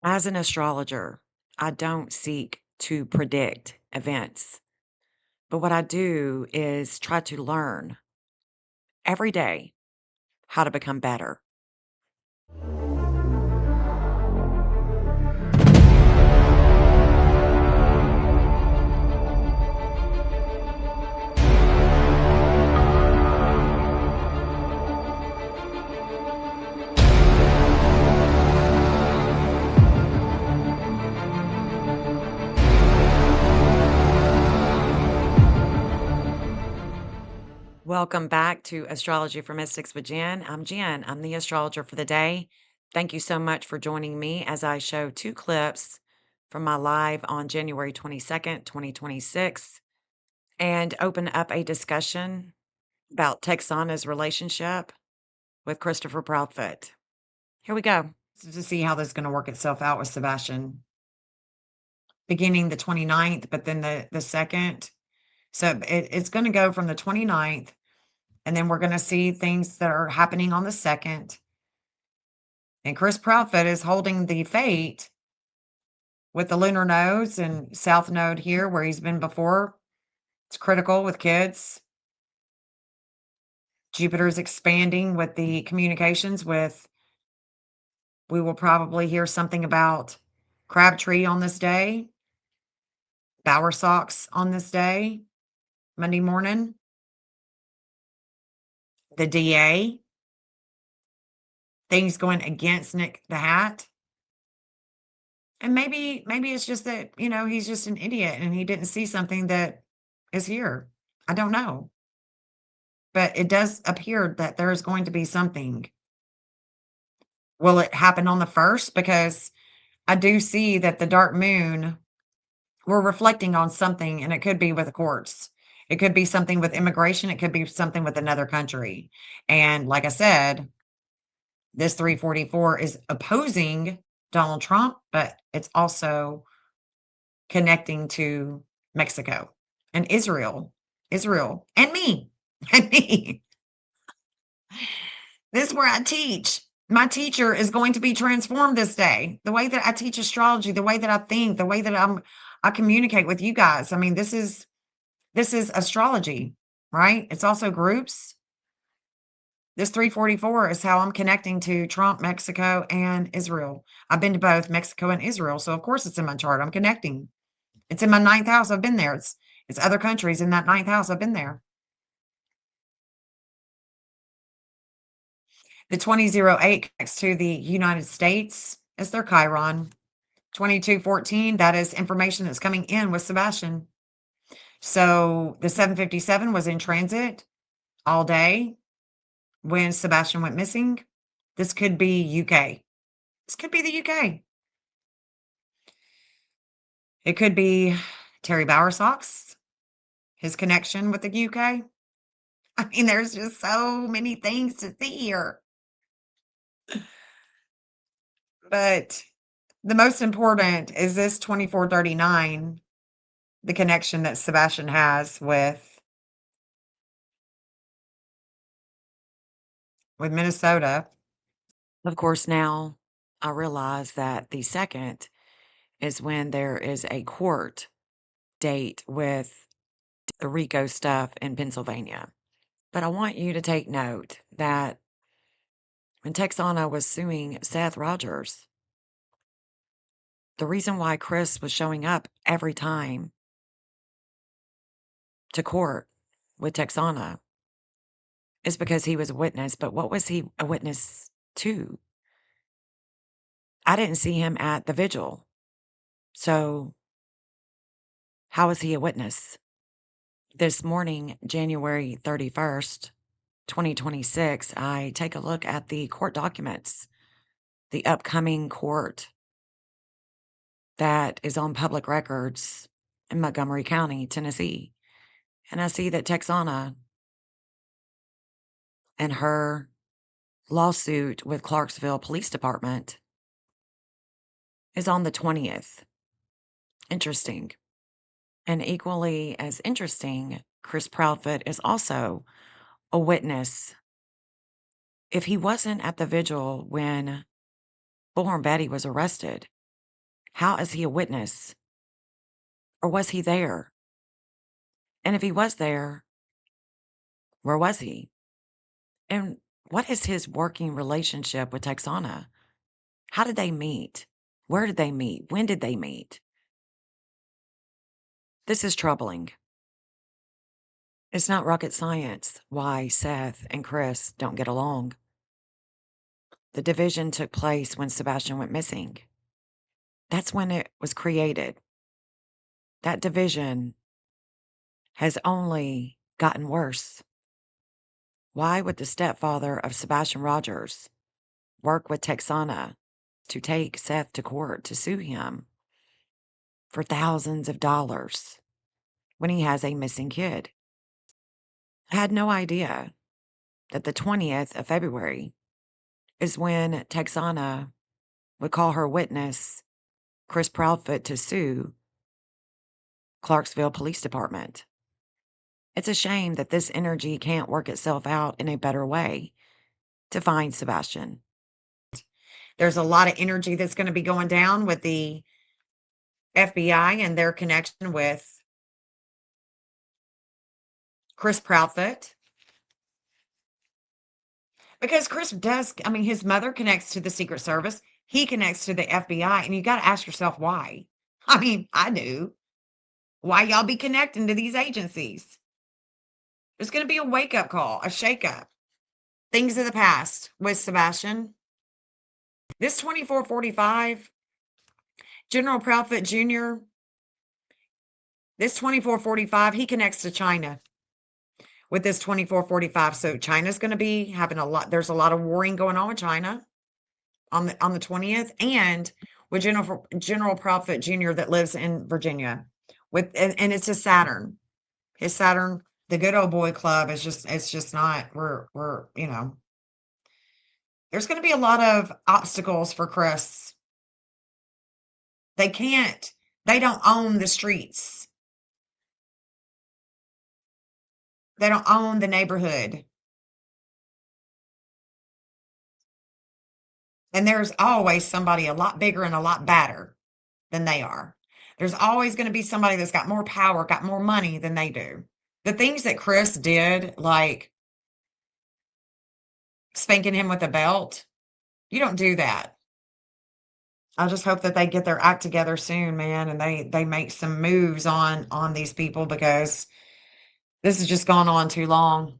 As an astrologer, I don't seek to predict events, but what I do is try to learn every day how to become better. Welcome back to Astrology for Mystics with Jen. I'm Jen. I'm the astrologer for the day. Thank you so much for joining me as I show two clips from my live on January 22nd, 2026, and open up a discussion about Texanna's relationship with Christopher Proudfoot. Here we go. To see how this is going to work itself out with Sebastian, beginning the 29th, but then the second. So it's going to go from the 29th, and then we're going to see things that are happening on the second. And Chris Proudfoot is holding the fate with the lunar nodes and south node here where he's been before. It's critical with kids. Jupiter is expanding with the communications with, we will probably hear something about Crabtree on this day, Bower Socks on this day, Monday morning, the DA, things going against Nick the Hat. And maybe it's just that, he's just an idiot and he didn't see something that is here. I don't know. But it does appear that there is going to be something. Will it happen on the 1st? Because I do see that the dark moon, we're reflecting on something, and it could be with the courts. It could be something with immigration. It could be something with another country. And like I said, this 344 is opposing Donald Trump, but it's also connecting to Mexico and Israel. Israel and me. And me. This is where I teach. My teacher is going to be transformed this day. The way that I teach astrology, the way that I think, the way that I communicate with you guys. I mean, this is astrology, right? It's also groups. This 344 is how I'm connecting to Trump, Mexico, and Israel. I've been to both Mexico and Israel, so of course it's in my chart. I'm connecting. It's in my 9th house. I've been there. It's other countries in that 9th house. I've been there. The 2008 connects to the United States as their Chiron. 2214, that is information that's coming in with Sebastian. So the 757 was in transit all day when Sebastian went missing. This could be UK. This could be the UK. It could be Terry Bowersox, his connection with the UK. I mean, there's just so many things to see here. But the most important is this 2439, the connection that Sebastian has with Minnesota. Of course, now I realize that the second is when there is a court date with the RICO stuff in Pennsylvania. But I want you to take note that when Texanna was suing Seth Rogers, the reason why Chris was showing up every time to court with Texanna is because he was a witness. But what was he a witness to? I didn't see him at the vigil. So how is he a witness? This morning, January 31st, 2026, I take a look at the court documents, the upcoming court that is on public records in Montgomery County, Tennessee. And I see that Texanna and her lawsuit with Clarksville Police Dept is on the 20th. Interesting. And equally as interesting, Chris Proudfoot is also a witness. If he wasn't at the vigil when Bullhorn Betty was arrested, How is he a witness? Or was he there? And if he was there, where was he? And what is his working relationship with Texanna? How did they meet? Where did they meet? When did they meet? This is troubling. It's not rocket science why Seth and Chris don't get along. The division took place when Sebastian went missing. That's when it was created. That division has only gotten worse. Why would the stepfather of Sebastian Rogers work with Texanna to take Seth to court to sue him for thousands of dollars when he has a missing kid? I had no idea that the 20th of February is when Texanna would call her witness, Chris Proudfoot, to sue Clarksville Police Dept. It's a shame that this energy can't work itself out in a better way to find Sebastian. There's a lot of energy that's going to be going down with the FBI and their connection with Chris Proudfoot. Because Chris does, I mean, his mother connects to the Secret Service. He connects to the FBI. And you got to ask yourself why. I mean, I do. Why y'all be connecting to these agencies? There's going to be a wake-up call, a shake-up. Things of the past with Sebastian. This 2445, General Proudfoot Jr., this 2445, he connects to China with this 2445. So China's going to be having a lot, there's a lot of warring going on with China on the 20th, and with General Proudfoot Jr. that lives in Virginia. And it's his Saturn. His Saturn, the good old boy club is just, it's just not, we're, you know, there's going to be a lot of obstacles for Chris. They don't own the streets. They don't own the neighborhood. And there's always somebody a lot bigger and a lot badder than they are. There's always going to be somebody that's got more power, got more money than they do. The things that Chris did, like spanking him with a belt, you don't do that. I just hope that they get their act together soon, man, and they make some moves on these people, because this has just gone on too long.